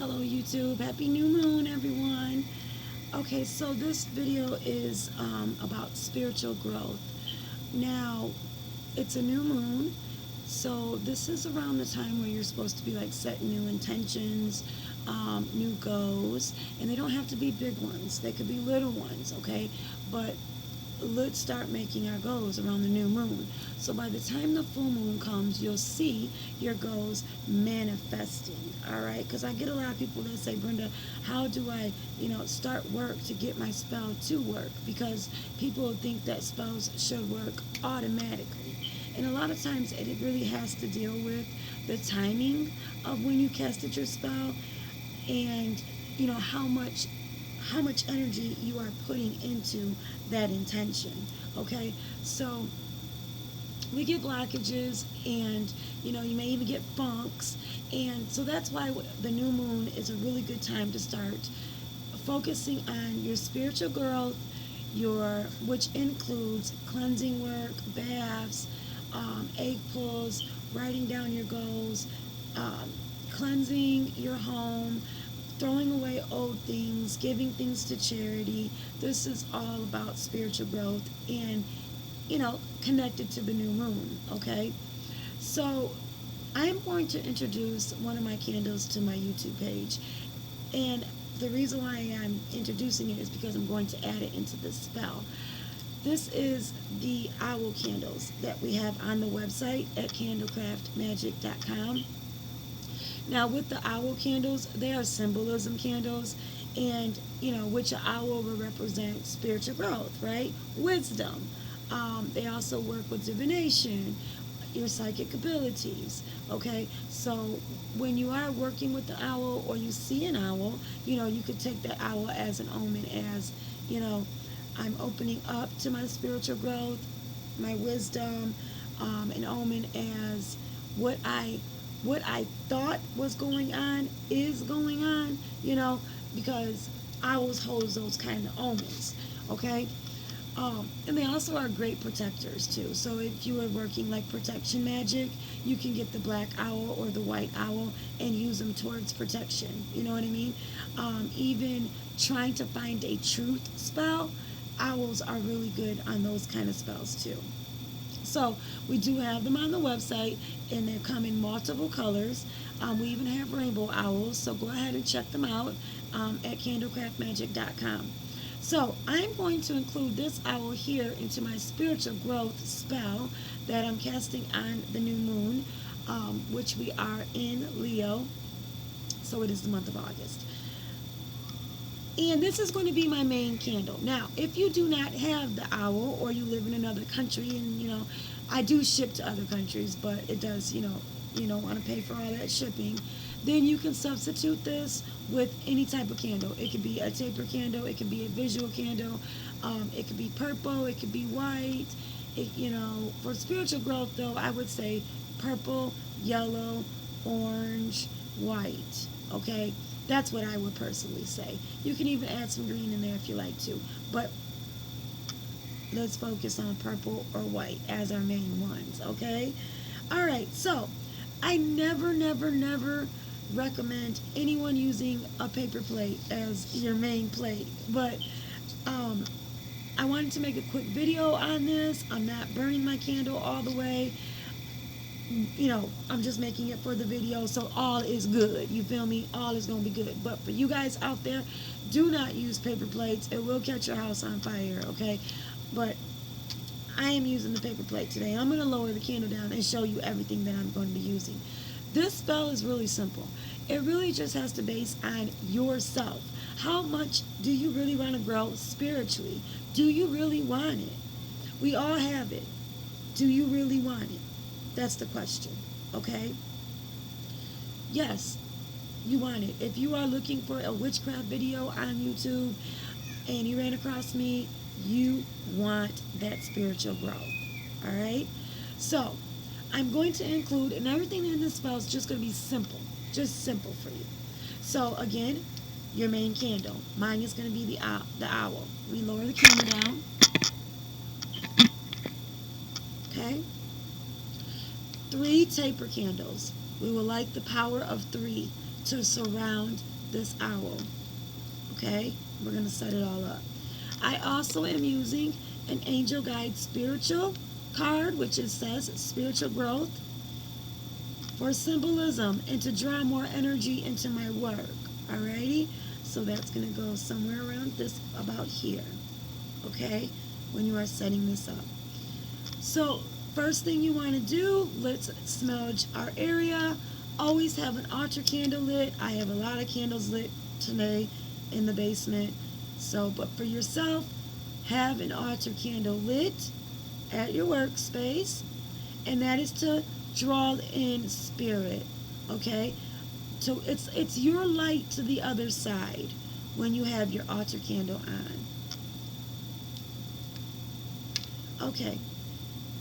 Hello YouTube, happy new moon everyone. Okay, so this video is about spiritual growth. Now, it's a new moon, so this is around the time where you're supposed to be like setting new intentions, new goals, and they don't have to be big ones. They could be little ones, okay? But let's start making our goals around the new moon. So by the time the full moon comes, you'll see your goals manifesting. All right, because I get a lot of people that say, Brenda, how do I, start work to get my spell to work? Because people think that spells should work automatically. And a lot of times it really has to deal with the timing of when you casted your spell and how much energy you are putting into that intention. Okay, so we get blockages, and you may even get funks, and so that's why the new moon is a really good time to start focusing on your spiritual growth, your which includes cleansing work, baths, egg pulls, writing down your goals, um, cleansing your home, throwing away old things, giving things to charity. This is all about spiritual growth and, connected to the new moon, okay? So I am going to introduce one of my candles to my YouTube page. And the reason why I'm introducing it is because I'm going to add it into the spell. This is the owl candles that we have on the website at candlecraftmagic.com. Now, with the owl candles, they are symbolism candles, and which an owl will represent spiritual growth, right? Wisdom. They also work with divination, your psychic abilities. Okay, so when you are working with the owl or you see an owl, you could take that owl as an omen, as you know, I'm opening up to my spiritual growth, my wisdom, an omen as what I what I thought was going on is going on, because owls hold those kind of omens. Okay, and they also are great protectors too. So if you are working like protection magic, you can get the black owl or the white owl and use them towards protection. You know what I mean? Even trying to find a truth spell, owls are really good on those kind of spells too. So we do have them on the website, and they come in multiple colors. We even have rainbow owls, so go ahead and check them out at candlecraftmagic.com. So I'm going to include this owl here into my spiritual growth spell that I'm casting on the new moon, which we are in Leo. So it is the month of August. And this is going to be my main candle. Now, if you do not have the owl or you live in another country, and I do ship to other countries, but it does, you don't want to pay for all that shipping, then you can substitute this with any type of candle. It could be a taper candle, it could be a visual candle, it could be purple, it could be white. For spiritual growth, though, I would say purple, yellow, orange, white. Okay, that's what I would personally say. You can even add some green in there if you like to, but let's focus on purple or white as our main ones. Okay, all right. So I never recommend anyone using a paper plate as your main plate, but um, I wanted to make a quick video on this. I'm not burning my candle all the way. I'm just making it for the video, so all is good. You feel me? All is going to be good. But for you guys out there, do not use paper plates. It will catch your house on fire, okay? But I am using the paper plate today. I'm going to lower the candle down and show you everything that I'm going to be using. This spell is really simple. It really just has to base on yourself. How much do you really want to grow spiritually? Do you really want it? We all have it. Do you really want it? That's the question. Okay? Yes, you want it. If you are looking for a witchcraft video on YouTube and you ran across me, you want that spiritual growth. All right? So, I'm going to include, and everything in this spell is just going to be simple. Just simple for you. So, again, your main candle. Mine is going to be the owl. We lower the camera down. Okay? 3 taper candles. We will light the power of 3 to surround this owl. Okay, we're going to set it all up. I also am using an Angel Guide Spiritual card, which it says spiritual growth, for symbolism and to draw more energy into my work. Alrighty, so that's going to go somewhere around this, about here. Okay, when you are setting this up. So first thing you want to do, let's smudge our area. Always have an altar candle lit. I have a lot of candles lit today in the basement. So, but for yourself, have an altar candle lit at your workspace, and that is to draw in spirit. Okay, so it's your light to the other side when you have your altar candle on. Okay,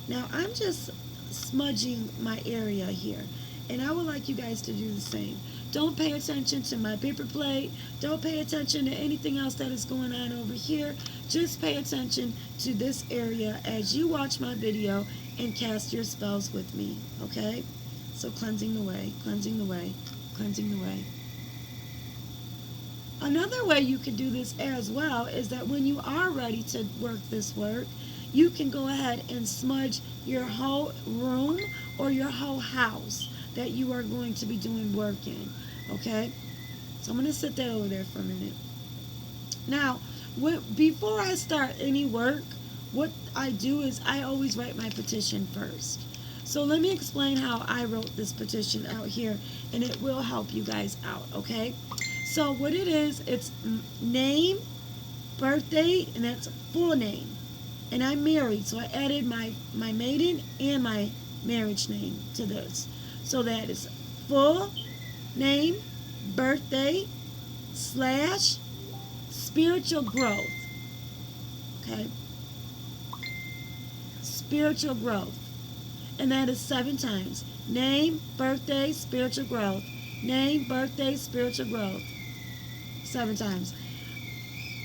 now I'm just smudging my area here, and I would like you guys to do the same. Don't pay attention to my paper plate. Don't pay attention to anything else that is going on over here. Just pay attention to this area as you watch my video and cast your spells with me, okay? So cleansing the way, cleansing the way, cleansing the way. Another way you can do this as well is that when you are ready to work this work, you can go ahead and smudge your whole room or your whole house that you are going to be doing work in, okay? So I'm going to sit that over there for a minute. Now, before I start any work, what I do is I always write my petition first. So let me explain how I wrote this petition out here, and it will help you guys out, okay? So what it is, it's name, birthday, and that's full name. And I'm married, so I added my maiden and my marriage name to this. So that is full name, birthday, slash, spiritual growth. Okay? Spiritual growth. And that is 7 times. Name, birthday, spiritual growth. Name, birthday, spiritual growth. 7 times.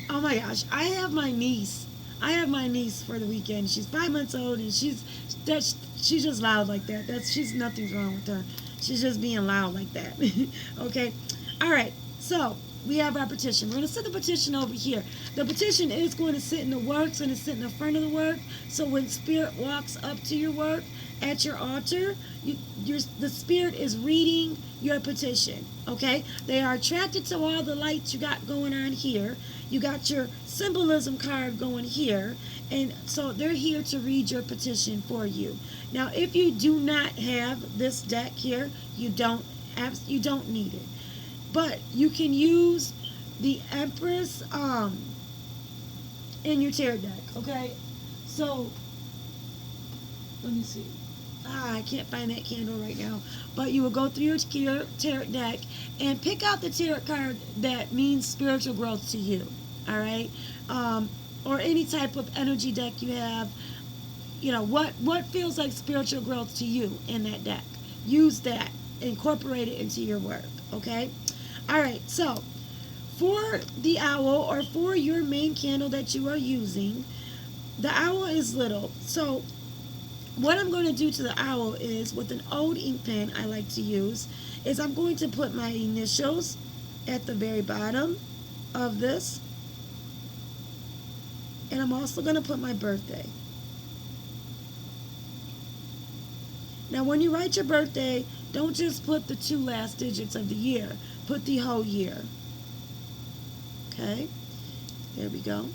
Oh my gosh, I have my niece for the weekend. She's 5 months old, and she's just loud like that. She's nothing's wrong with her. She's just being loud like that. Okay. All right. So we have our petition. We're going to set the petition over here. The petition is going to sit in the work. It's going to sit in the front of the work. So when spirit walks up to your work at your altar, the spirit is reading your petition. Okay. They are attracted to all the lights you got going on here. You got your symbolism card going here, and so they're here to read your petition for you. Now, if you do not have this deck here, you don't need it, but you can use the Empress in your tarot deck. Okay, so let me see. I can't find that candle right now. But you will go through your tarot deck and pick out the tarot card that means spiritual growth to you. All right? Or any type of energy deck you have. You know, what feels like spiritual growth to you in that deck. Use that. Incorporate it into your work. Okay? All right. So, for the owl, or for your main candle that you are using, the owl is little. So, what I'm going to do to the owl is, with an old ink pen I like to use, is I'm going to put my initials at the very bottom of this. And I'm also going to put my birthday. Now, when you write your birthday, don't just put the 2 last digits of the year. Put the whole year. Okay? There we go.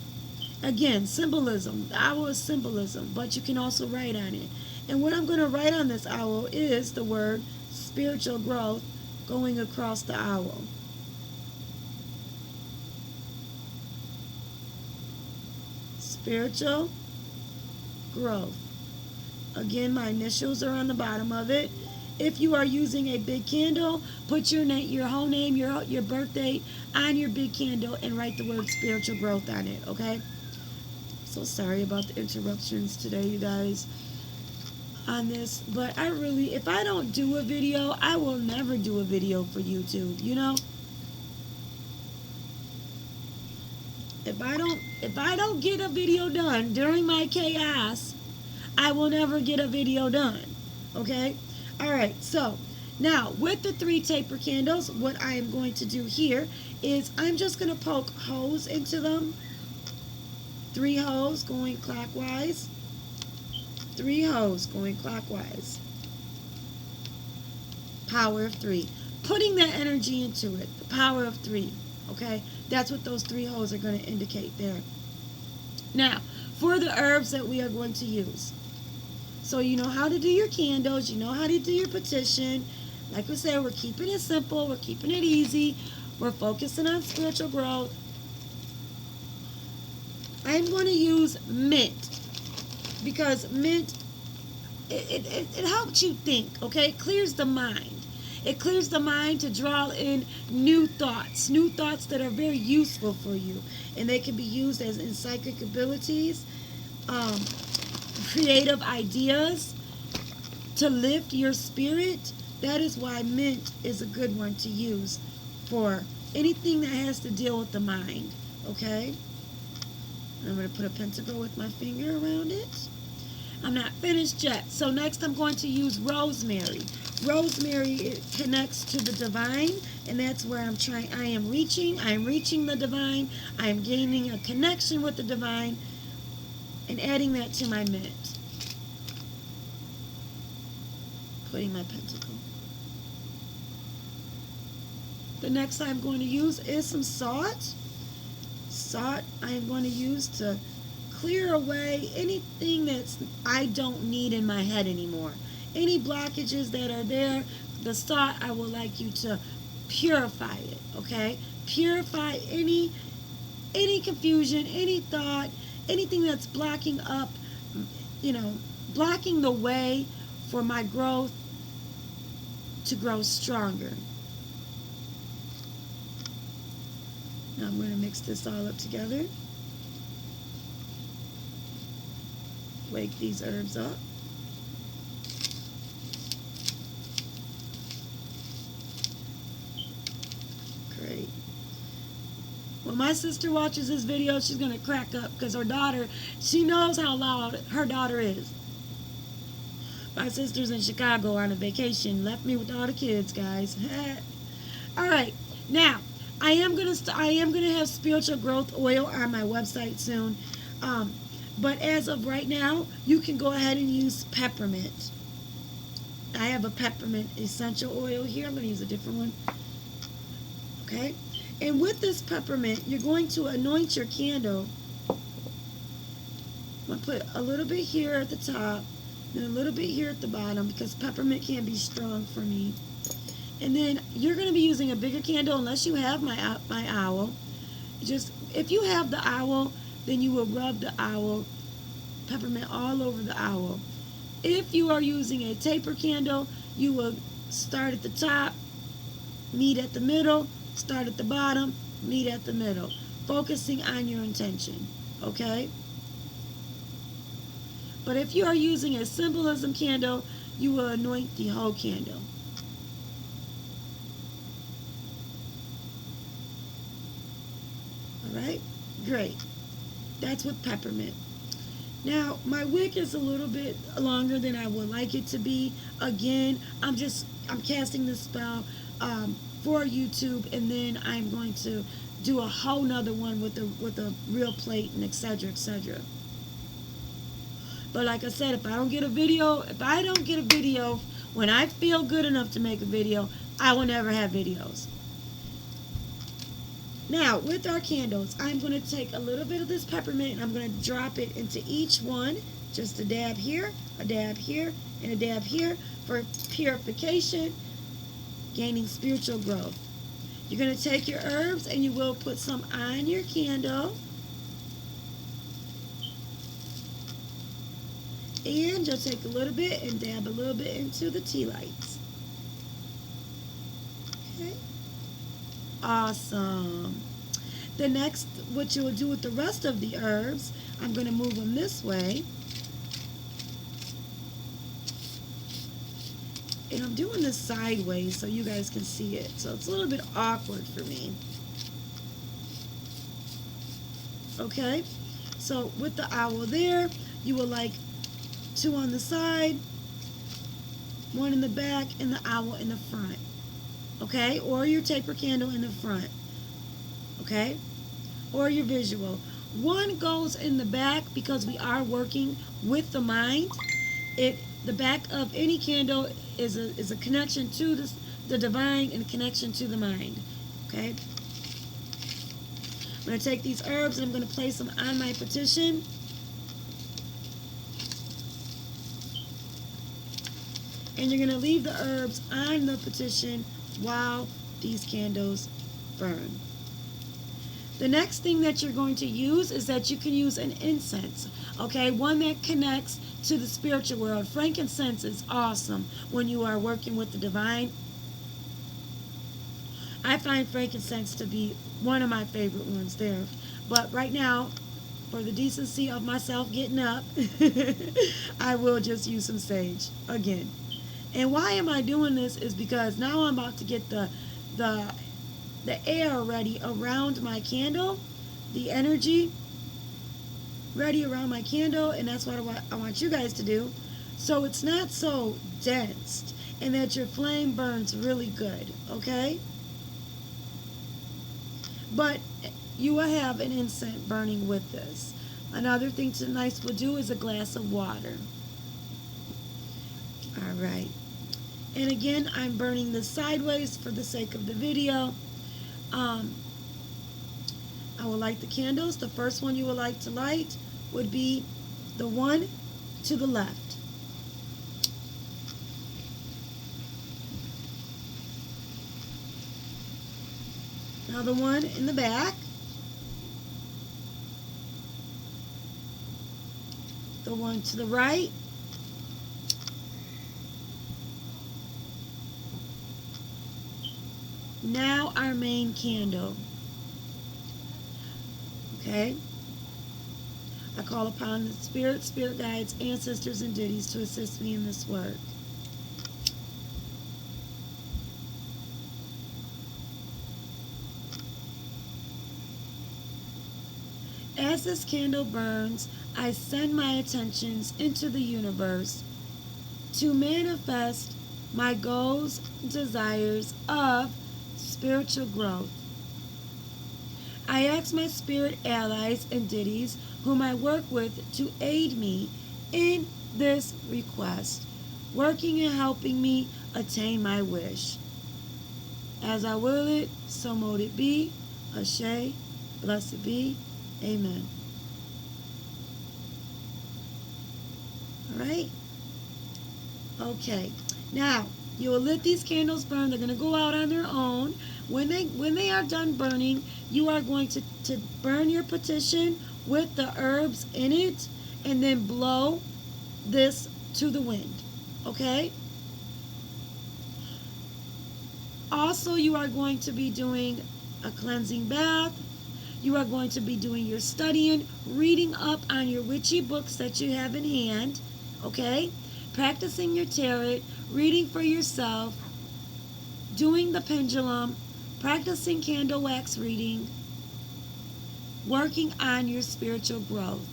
Again, symbolism. The owl is symbolism, but you can also write on it. And what I'm going to write on this owl is the word spiritual growth going across the owl. Spiritual growth. Again, my initials are on the bottom of it. If you are using a big candle, put your name, your whole name, your birthday on your big candle and write the word spiritual growth on it, okay? So sorry about the interruptions today, you guys, on this. But I really, if I don't do a video, I will never do a video for YouTube, you know? If I don't get a video done during my chaos, I will never get a video done, okay? All right, so Now, with the 3 taper candles, what I am going to do here is I'm just going to poke holes into them. 3 holes going clockwise. 3 holes going clockwise. Power of 3. Putting that energy into it. The power of 3. Okay? That's what those 3 holes are going to indicate there. Now, for the herbs that we are going to use. So you know how to do your candles. You know how to do your petition. Like I said, we're keeping it simple. We're keeping it easy. We're focusing on spiritual growth. I'm going to use mint. Because mint, it helps you think, okay? It clears the mind. It clears the mind to draw in new thoughts that are very useful for you. And they can be used as in psychic abilities, creative ideas, to lift your spirit. That is why mint is a good one to use for anything that has to deal with the mind, okay? I'm going to put a pentacle with my finger around it. I'm not finished yet. So next I'm going to use rosemary. Rosemary, it connects to the divine, and that's where I am reaching the divine. I am gaining a connection with the divine and adding that to my mint. Putting my pentacle. The next I'm going to use is some salt. Salt I am going to use to clear away anything that's I don't need in my head anymore. Any blockages that are there, the salt, I would like you to purify it, okay? Purify any confusion, any thought, anything that's blocking up, blocking the way for my growth to grow stronger. Now I'm going to mix this all up together. Wake these herbs up. Great. When my sister watches this video, she's going to crack up because her daughter, she knows how loud her daughter is. My sister's in Chicago on a vacation, left me with all the kids, guys. All right. Now, I am gonna have spiritual growth oil on my website soon. But as of right now, you can go ahead and use peppermint. I have a peppermint essential oil here. I'm going to use a different one. Okay? And with this peppermint, you're going to anoint your candle. I'm going to put a little bit here at the top, and a little bit here at the bottom, because peppermint can be strong for me. And then you're going to be using a bigger candle unless you have my owl. If you have the owl, then you will rub the owl, peppermint all over the owl. If you are using a taper candle, you will start at the top, meet at the middle, start at the bottom, meet at the middle, focusing on your intention, okay? But if you are using a symbolism candle, you will anoint the whole candle. All right? Great. That's with peppermint. Now, my wick is a little bit longer than I would like it to be. Again, I'm casting this spell for YouTube, and then I'm going to do a whole nother one with a real plate and etc. etc. But like I said, if I don't get a video when I feel good enough to make a video, I will never have videos. Now, with our candles, I'm going to take a little bit of this peppermint and I'm going to drop it into each one. Just a dab here, and a dab here for purification, gaining spiritual growth. You're going to take your herbs and you will put some on your candle. And you'll take a little bit and dab a little bit into the tea lights. Okay. Awesome. The next, what you will do with the rest of the herbs, I'm going to move them this way. And I'm doing this sideways so you guys can see it. So it's a little bit awkward for me. Okay. So with the owl there, you will like 2 on the side. one in the back, and the owl in the front. Okay? Or your taper candle in the front. Okay? Or your visual. One goes in the back because we are working with the mind. The back of any candle is a connection to the divine and a connection to the mind. Okay? I'm going to take these herbs and I'm going to place them on my petition. And you're going to leave the herbs on the petition while these candles burn. The next thing that you're going to use is that you can use an incense, okay? One that connects to the spiritual world. Frankincense is awesome when you are working with the divine. I find frankincense to be one of my favorite ones there. But right now, for the decency of myself getting up, I will just use some sage again. And why am I doing this is because now I'm about to get the air ready around my candle, the energy ready around my candle, and that's what I want you guys to do. So it's not so dense and that your flame burns really good, okay? But you will have an incense burning with this. Another thing tonight we'll do is a glass of water. All right. And again, I'm burning this sideways for the sake of the video. I will light the candles. The first one you would like to light would be the one to the left. Now the one in the back. The one to the right. Now our main candle. Okay? I call upon the spirit guides, ancestors, and deities to assist me in this work. As this candle burns, I send my attentions into the universe to manifest my goals, desires of spiritual growth. I ask my spirit allies and deities whom I work with to aid me in this request, working and helping me attain my wish. As I will it, so mote it be. Ashe, blessed be. Amen. All right? Okay. Now, you will let these candles burn. They're going to go out on their own. When they are done burning, you are going to burn your petition with the herbs in it and then blow this to the wind. Okay? Also, you are going to be doing a cleansing bath. You are going to be doing your studying, reading up on your witchy books that you have in hand. Okay? Practicing your tarot, reading for yourself, doing the pendulum, practicing candle wax reading, working on your spiritual growth.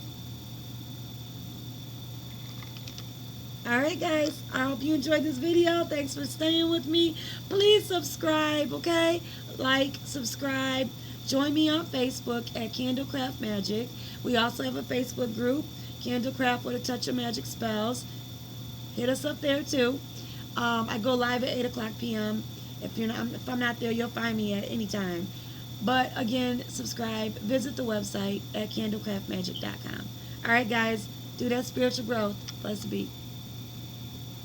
Alright guys, I hope you enjoyed this video. Thanks for staying with me. Please subscribe, okay? Like, subscribe. Join me on Facebook at Candlecraft Magic. We also have a Facebook group, Candlecraft with a Touch of Magic Spells. Hit us up there too. I go live at 8 o'clock p.m. If I'm not there, you'll find me at any time. But again, subscribe. Visit the website at candlecraftmagic.com. All right, guys, do that spiritual growth. Blessed be.